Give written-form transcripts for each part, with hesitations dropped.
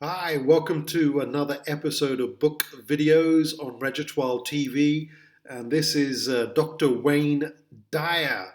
Hi, welcome to another episode of Book Videos on Reg Athwal TV. And this is Dr. Wayne Dyer.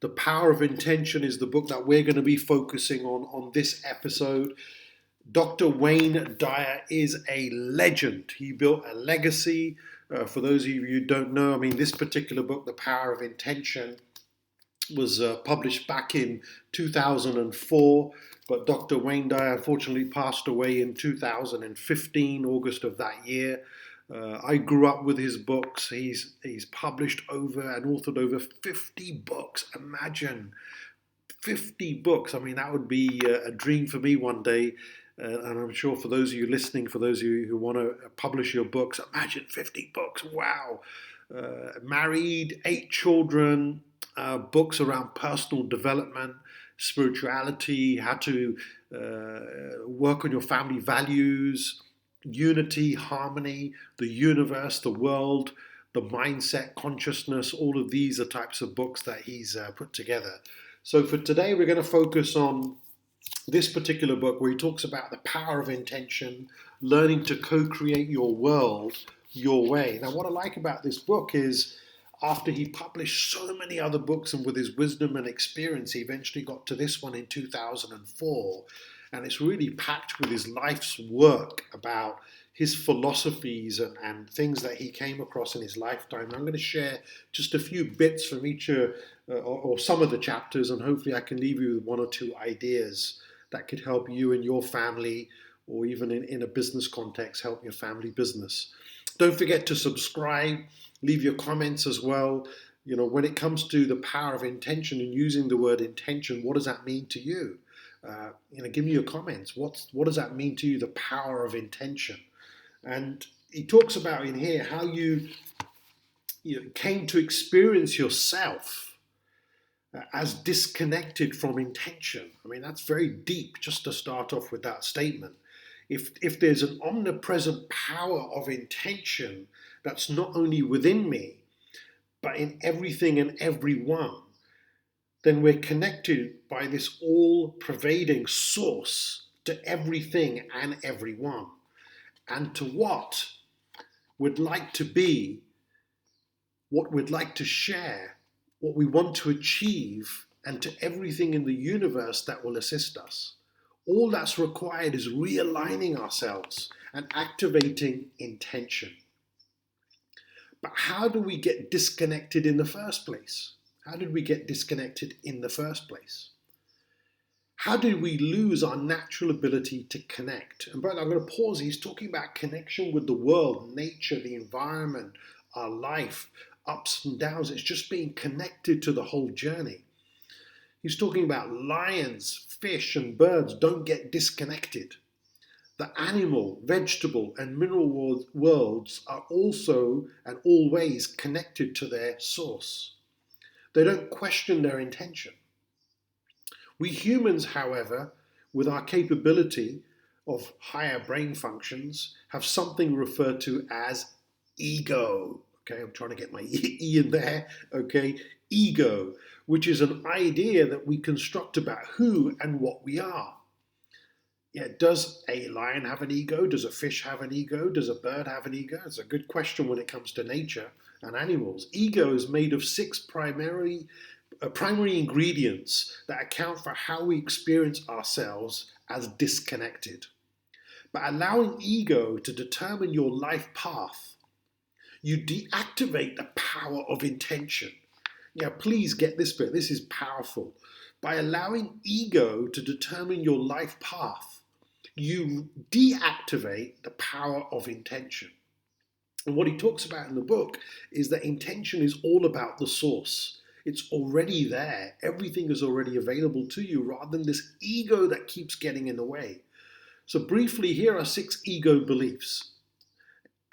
The Power of Intention is the book that we're going to be focusing on this episode. Dr. Wayne Dyer is a legend. He built a legacy. For those of you who don't know, this particular book, The Power of Intention, was published back in 2004, but Dr. Wayne Dyer unfortunately passed away in 2015, August of that year. I grew up with his books. He's published over and authored over 50 books. Imagine 50 books. That would be a dream for me one day. And I'm sure for those of you listening, for those of you who want to publish your books, imagine 50 books. Wow. Married, 8 children, books around personal development, spirituality, how to work on your family values, unity, harmony, the universe, the world, the mindset, consciousness. All of these are types of books that he's put together. So for today, we're going to focus on this particular book where he talks about the power of intention, learning to co-create your world your way. Now, what I like about this book is after he published so many other books and with his wisdom and experience, he eventually got to this one in 2004. And it's really packed with his life's work about his philosophies and things that he came across in his lifetime. And I'm going to share just a few bits from each or some of the chapters, and hopefully I can leave you with 1 or 2 ideas that could help you and your family, or even in a business context, help your family business. Don't forget to subscribe, leave your comments as well. You know, when it comes to the power of intention and using the word intention, what does that mean to you? Give me your comments. What does that mean to you, the power of intention? And he talks about in here how you came to experience yourself as disconnected from intention. That's very deep, just to start off with that statement. If there's an omnipresent power of intention that's not only within me, but in everything and everyone, then we're connected by this all-pervading source to everything and everyone, and to what we'd like to be, what we'd like to share, what we want to achieve, and to everything in the universe that will assist us. All that's required is realigning ourselves and activating intention. But how do we get disconnected in the first place? How did we get disconnected in the first place? How did we lose our natural ability to connect? And brother, I'm going to pause. He's talking about connection with the world, nature, the environment, our life, ups and downs. It's just being connected to the whole journey. He's talking about lions, fish, and birds don't get disconnected. The animal, vegetable, and mineral worlds are also and always connected to their source. They don't question their intention. We humans, however, with our capability of higher brain functions, have something referred to as ego. Okay, I'm trying to get my E in there. Okay, ego, which is an idea that we construct about who and what we are. Yeah, does a lion have an ego? Does a fish have an ego? Does a bird have an ego? It's a good question when it comes to nature and animals. Ego is made of 6 primary ingredients that account for how we experience ourselves as disconnected. By allowing ego to determine your life path, you deactivate the power of intention. Yeah, please get this bit. This is powerful. By allowing ego to determine your life path, you deactivate the power of intention. And what he talks about in the book is that intention is all about the source. It's already there. Everything is already available to you, rather than this ego that keeps getting in the way. So briefly, here are 6 ego beliefs.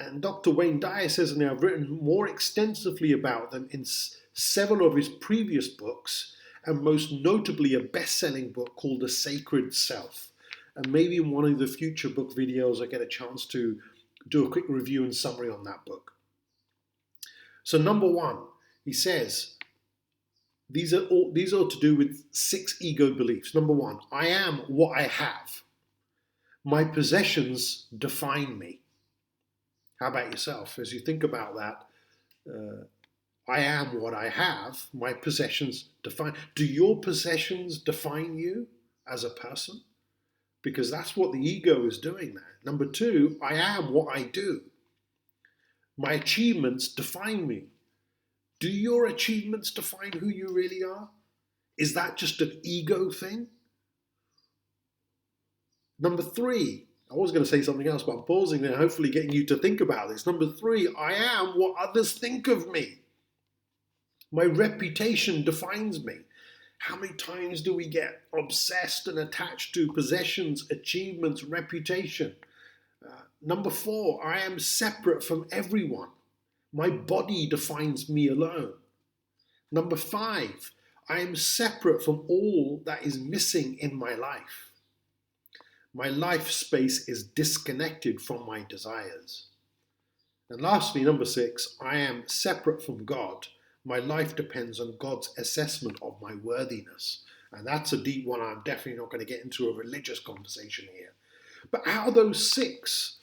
And Dr. Wayne Dyer says, and I've written more extensively about them in several of his previous books, and most notably a best-selling book called The Sacred Self. And maybe in one of the future book videos, I get a chance to do a quick review and summary on that book. So number 1, he says, these are to do with 6 ego beliefs. Number 1, I am what I have. My possessions define me. How about yourself? As you think about that, I am what I have. My possessions define. Do your possessions define you as a person? Because that's what the ego is doing there. Number two, I am what I do. My achievements define me. Do your achievements define who you really are? Is that just an ego thing? Number three, I was going to say something else, but I'm pausing there, hopefully getting you to think about this. Number three, I am what others think of me. My reputation defines me. How many times do we get obsessed and attached to possessions, achievements, reputation? Number four, I am separate from everyone. My body defines me alone. Number five, I am separate from all that is missing in my life. My life space is disconnected from my desires. And lastly, number six, I am separate from God. My life depends on God's assessment of my worthiness. And that's a deep one. I'm definitely not going to get into a religious conversation here. But out of those six,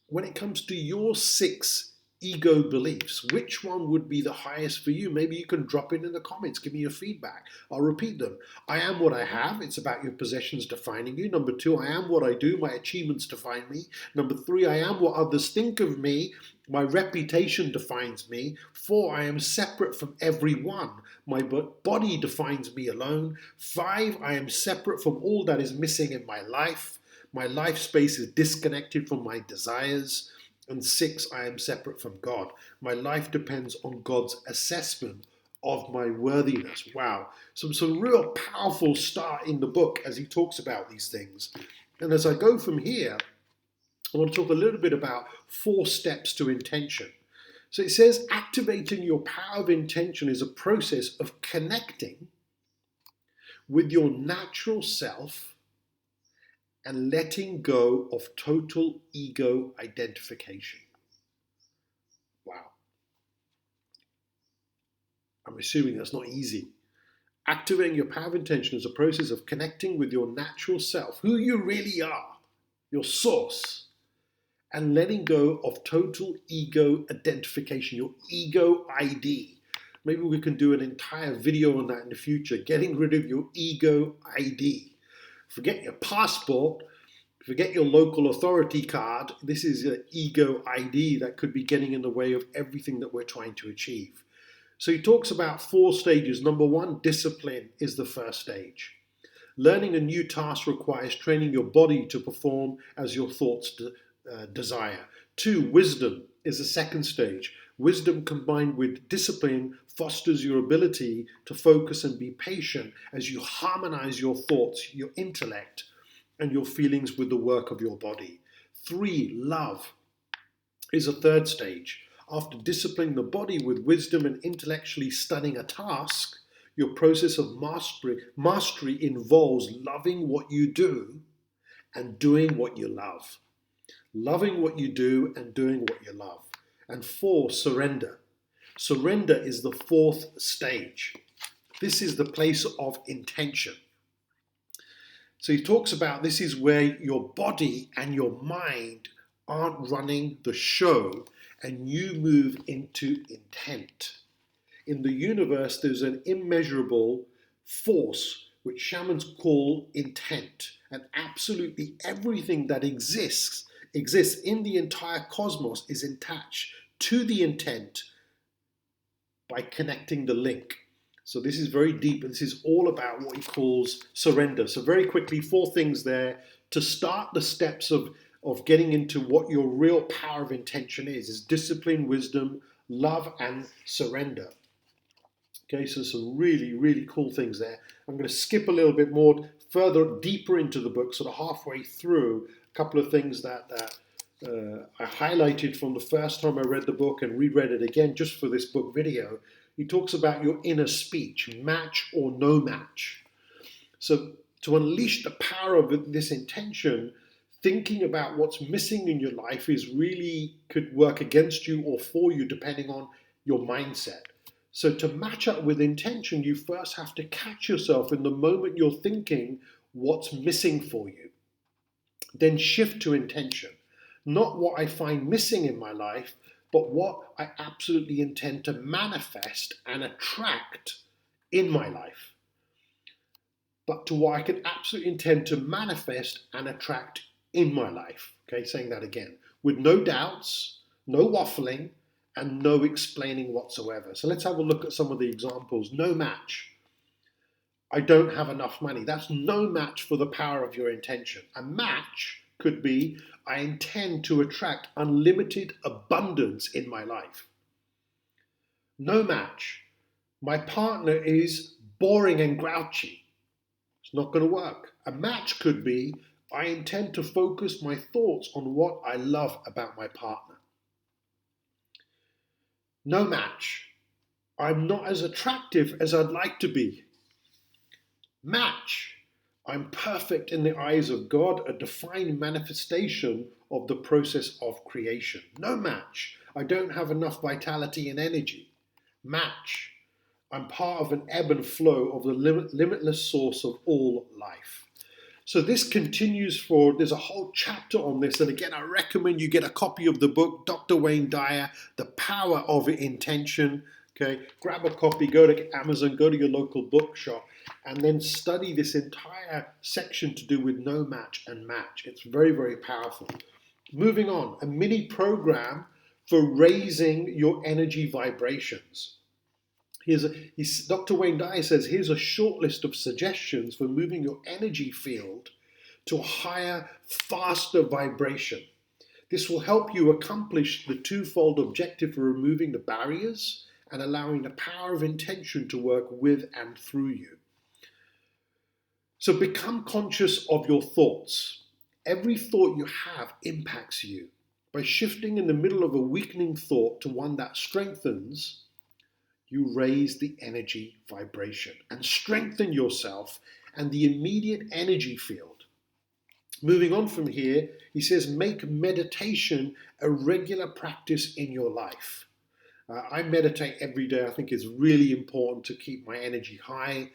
when it comes to your six ego beliefs, which one would be the highest for you? Maybe you can drop it in the comments. Give me your feedback. I'll repeat them. I am what I have. It's about your possessions defining you. Number two, I am what I do. My achievements define me. Number three, I am what others think of me. My reputation defines me. Four, I am separate from everyone. My body defines me alone. Five, I am separate from all that is missing in my life. My life space is disconnected from my desires. And six, I am separate from God. My life depends on God's assessment of my worthiness. Wow. Some real powerful start in the book as he talks about these things. And as I go from here, I want to talk a little bit about 4 steps to intention. So it says activating your power of intention is a process of connecting with your natural self and letting go of total ego identification. Wow. I'm assuming that's not easy. Activating your power of intention is a process of connecting with your natural self, who you really are, your source, and letting go of total ego identification, your ego ID. Maybe we can do an entire video on that in the future, getting rid of your ego ID. Forget your passport, forget your local authority card. This is an ego ID that could be getting in the way of everything that we're trying to achieve. So he talks about 4 stages. Number 1, discipline is the first stage. Learning a new task requires training your body to perform as your thoughts desire. 2, wisdom is the second stage. Wisdom combined with discipline fosters your ability to focus and be patient as you harmonize your thoughts, your intellect, and your feelings with the work of your body. 3, love is a third stage. After disciplining the body with wisdom and intellectually studying a task, your process of mastery involves loving what you do and doing what you love. Loving what you do and doing what you love. And 4, surrender. Surrender is the 4th stage. This is the place of intention. So he talks about this is where your body and your mind aren't running the show and you move into intent. In the universe, there's an immeasurable force which shamans call intent. And absolutely everything that exists in the entire cosmos is attached to the intent by connecting the link. So this is very deep, and this is all about what he calls surrender. So very quickly, 4 things there to start the steps of getting into what your real power of intention is discipline, wisdom, love, and surrender. Okay, so some really, really cool things there. I'm going to skip a little bit more, further deeper into the book, sort of halfway through, a couple of things that I highlighted from the first time I read the book and reread it again just for this book video. He talks about your inner speech, match or no match. So to unleash the power of this intention, thinking about what's missing in your life is really could work against you or for you depending on your mindset. So to match up with intention, you first have to catch yourself in the moment you're thinking what's missing for you. Then shift to intention. Not what I find missing in my life, but what I absolutely intend to manifest and attract in my life. But to what I can absolutely intend to manifest and attract in my life. Okay, saying that again. With no doubts, no waffling, and no explaining whatsoever. So let's have a look at some of the examples. No match. I don't have enough money. That's no match for the power of your intention. A match could be, I intend to attract unlimited abundance in my life. No match. My partner is boring and grouchy. It's not going to work. A match could be, I intend to focus my thoughts on what I love about my partner. No match. I'm not as attractive as I'd like to be. Match. I'm perfect in the eyes of God, a defined manifestation of the process of creation. No match. I don't have enough vitality and energy. Match. I'm part of an ebb and flow of the limitless source of all life. So this continues there's a whole chapter on this. And again, I recommend you get a copy of the book, Dr. Wayne Dyer, The Power of Intention. Okay, grab a copy, go to Amazon, go to your local bookshop, and then study this entire section to do with no match and match. It's very, very powerful. Moving on, a mini program for raising your energy vibrations. Dr. Wayne Dyer says, here's a short list of suggestions for moving your energy field to a higher, faster vibration. This will help you accomplish the twofold objective of removing the barriers and allowing the power of intention to work with and through you. So become conscious of your thoughts. Every thought you have impacts you. By shifting in the middle of a weakening thought to one that strengthens, you raise the energy vibration and strengthen yourself and the immediate energy field. Moving on from here, he says, make meditation a regular practice in your life. I meditate every day. I think it's really important to keep my energy high,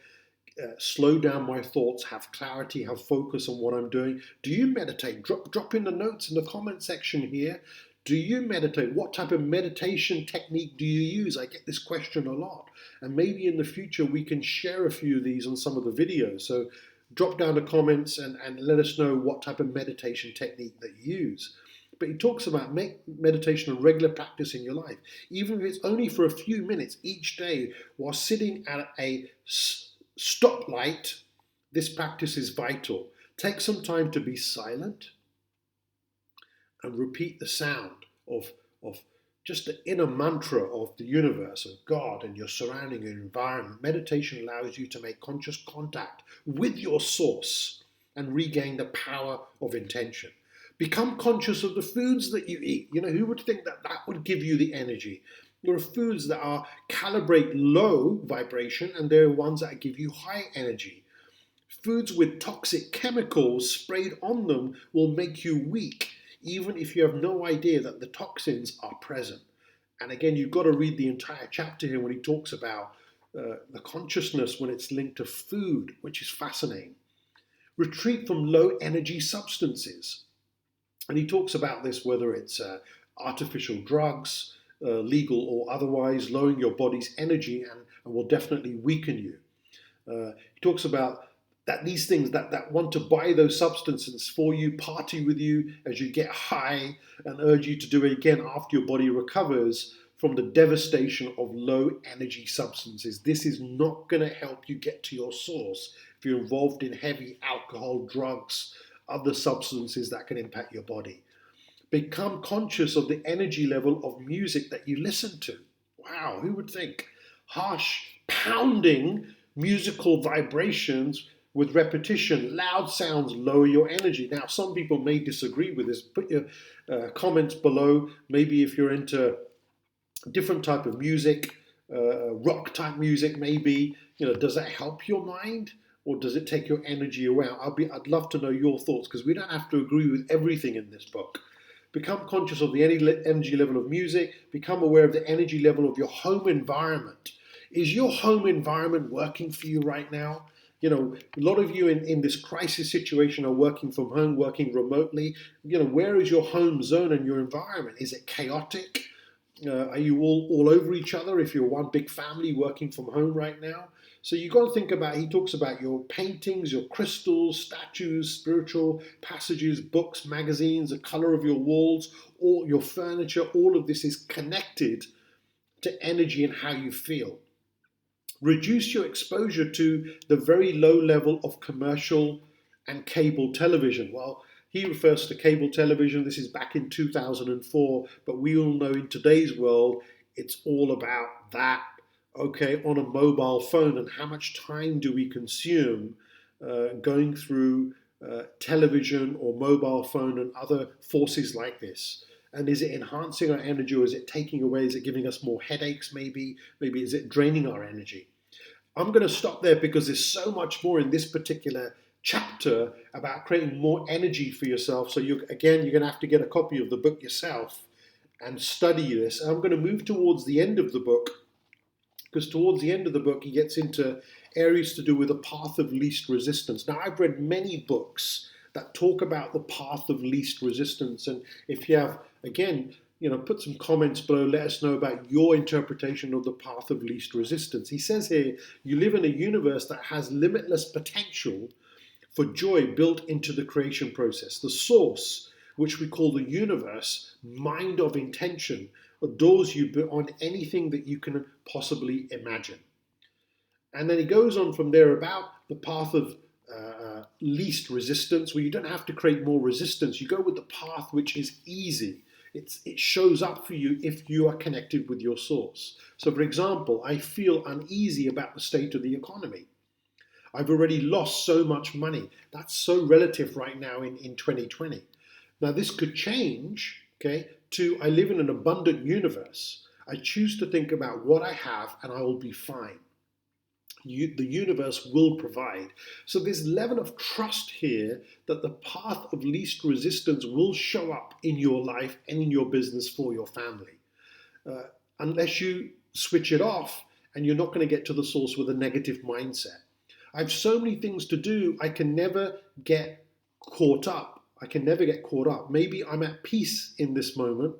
slow down my thoughts, have clarity, have focus on what I'm doing. Do you meditate? Drop in the notes in the comment section here. Do you meditate? What type of meditation technique do you use? I get this question a lot. And maybe in the future we can share a few of these on some of the videos. So drop down the comments and let us know what type of meditation technique that you use. But he talks about make meditation a regular practice in your life. Even if it's only for a few minutes each day while sitting at a stoplight, this practice is vital. Take some time to be silent and repeat the sound of just the inner mantra of the universe, of God and your surrounding environment. Meditation allows you to make conscious contact with your source and regain the power of intention. Become conscious of the foods that you eat. You know, who would think that that would give you the energy? There are foods that are calibrate low vibration and there are ones that give you high energy. Foods with toxic chemicals sprayed on them will make you weak, even if you have no idea that the toxins are present. And again, you've got to read the entire chapter here when he talks about the consciousness when it's linked to food, which is fascinating. Retreat from low energy substances. And he talks about this, whether it's artificial drugs, legal or otherwise, lowering your body's energy and will definitely weaken you. He talks about that these things that want to buy those substances for you, party with you as you get high and urge you to do it again after your body recovers from the devastation of low energy substances. This is not going to help you get to your source if you're involved in heavy alcohol, drugs, other substances that can impact your body. Become conscious of the energy level of music that you listen to. Wow, who would think? Harsh, pounding musical vibrations with repetition, loud sounds lower your energy. Now, some people may disagree with this. Put your comments below. Maybe if you're into a different type of music, rock type music maybe, does that help your mind? Or does it take your energy away? I'd love to know your thoughts, because we don't have to agree with everything in this book. Become conscious of the energy level of music. Become aware of the energy level of your home environment. Is your home environment working for you right now? A lot of you in this crisis situation are working from home, working remotely. Where is your home zone and your environment? Is it chaotic? Are you all over each other if you're one big family working from home right now? So you've got to think about, he talks about your paintings, your crystals, statues, spiritual passages, books, magazines, the color of your walls, all your furniture, all of this is connected to energy and how you feel. Reduce your exposure to the very low level of commercial and cable television. Well, he refers to cable television. This is back in 2004, but we all know in today's world, it's all about that, okay, on a mobile phone, and how much time do we consume going through television or mobile phone and other forces like this? And is it enhancing our energy, or is it taking away? Is it giving us more headaches maybe? Maybe is it draining our energy? I'm going to stop there because there's so much more in this particular chapter about creating more energy for yourself. So you're going to have to get a copy of the book yourself and study this. And I'm going to move towards the end of the book, because towards the end of the book he gets into areas to do with the path of least resistance. Now, I've read many books that talk about the path of least resistance, and if you have, again, put some comments below, let us know about your interpretation of the path of least resistance. He says here, you live in a universe that has limitless potential for joy built into the creation process. The source, which we call the universe, mind of intention, adores you beyond anything that you can possibly imagine. And then he goes on from there about the path of least resistance, where you don't have to create more resistance. You go with the path which is easy. It shows up for you if you are connected with your source. So, for example, I feel uneasy about the state of the economy. I've already lost so much money. That's so relative right now in 2020. Now, this could change, okay, to I live in an abundant universe. I choose to think about what I have and I will be fine. The universe will provide. So there's a level of trust here that the path of least resistance will show up in your life and in your business for your family. Unless you switch it off, and you're not going to get to the source with a negative mindset. I have so many things to do, I can never get caught up. Maybe I'm at peace in this moment.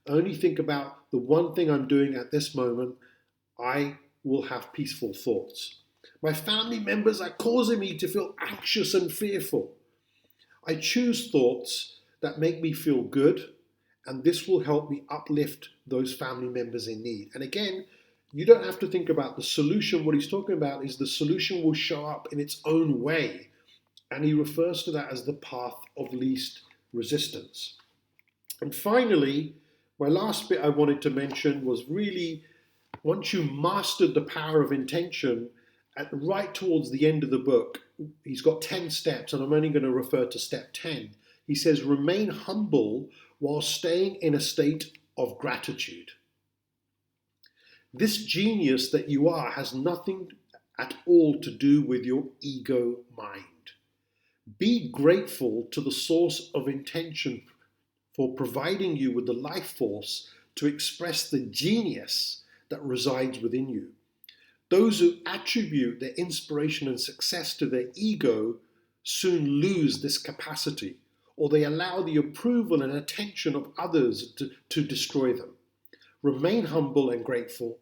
I only think about the one thing I'm doing at this moment. I will have peaceful thoughts. My family members are causing me to feel anxious and fearful. I choose thoughts that make me feel good, and this will help me uplift those family members in need. And again, you don't have to think about the solution. What he's talking about is the solution will show up in its own way. And he refers to that as the path of least resistance. And finally, my last bit I wanted to mention was really, once you mastered the power of intention, right towards the end of the book, he's got 10 steps, and I'm only going to refer to step 10. He says, remain humble while staying in a state of gratitude. This genius that you are has nothing at all to do with your ego mind. Be grateful to the source of intention for providing you with the life force to express the genius that resides within you. Those who attribute their inspiration and success to their ego soon lose this capacity, or they allow the approval and attention of others to destroy them. Remain humble and grateful,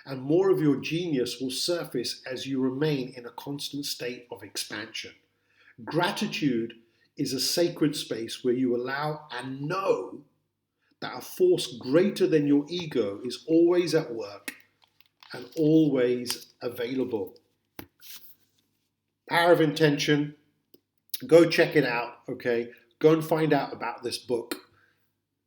and more of your genius will surface as you remain in a constant state of expansion. Gratitude is a sacred space where you allow and know that a force greater than your ego is always at work and always available. Power of Intention. Go check it out, okay? Go and find out about this book.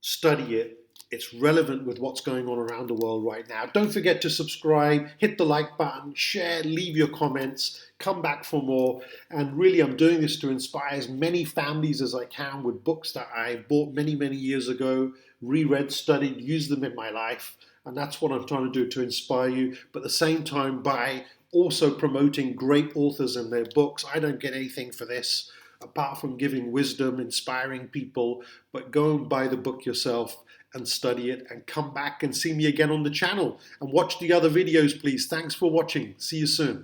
Study it. It's relevant with what's going on around the world right now. Don't forget to subscribe, hit the like button, share, leave your comments, come back for more. And really, I'm doing this to inspire as many families as I can with books that I bought many, many years ago, reread, studied, used them in my life. And that's what I'm trying to do, to inspire you. But at the same time, by also promoting great authors and their books, I don't get anything for this, apart from giving wisdom, inspiring people. But go and buy the book yourself and study it, and come back and see me again on the channel and watch the other videos, please. Thanks for watching. See you soon.